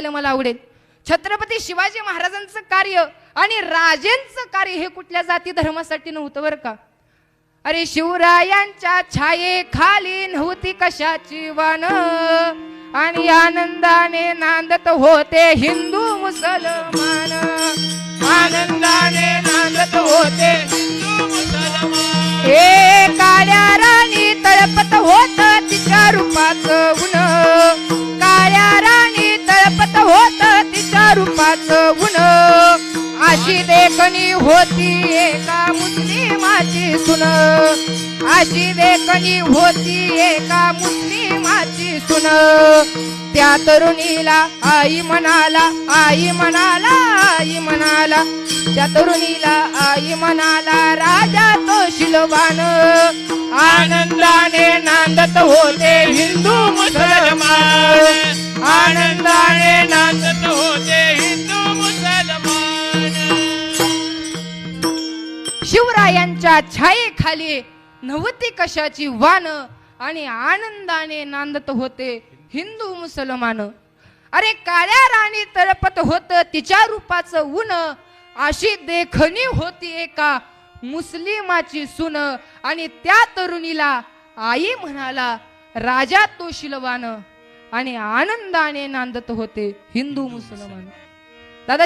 मला आवडेल. छत्रपती शिवाजी महाराजांचं कार्य आणि राजेंचं कार्य हे कुठल्या जाती धर्मासाठी नव्हतं बरं का. अरे शिवरायांच्या छायेखाली नव्हती कशाची वान आणि आनंदाने नांदत होते हिंदू मुसलमान. आनंदाने नांदत होते हिंदू मुसलमान. हे काळ्या राणी तळपत होत तिच्या रूपाचं गुण. काळ्या राणी तळपत होत तिच्या रूपाचं गुण. अशी देखणी होती एका मुस्लिमाची सुन. अशी देखणी होती एका मुस्लिमाची सुन. त्या तरुणीला आई म्हणाला, आई म्हणाला, आई म्हणाला. त्या तरुणीला आई म्हणाला राजा तो शिलवान. आनंदाने नांदत होते हिंदू मुसलमान. आनंदाने नांदत होते हिंदू मुसलमान. शिवरायांच्या छायेखाली नव्हती कशाची वान आणि आनंदाने नांदत होते हिंदू मुसलमान. अरे काळ्या राणी तळपत होत तिच्या रूपाचं ऊन. अशी देखणी होती एका मुस्लिमाची सुन आणि त्या तरुणीला आई म्हणाला राजा तो शिलवान. आणि आनंदाने नांदत होते हिंदू मुसलमान. दादा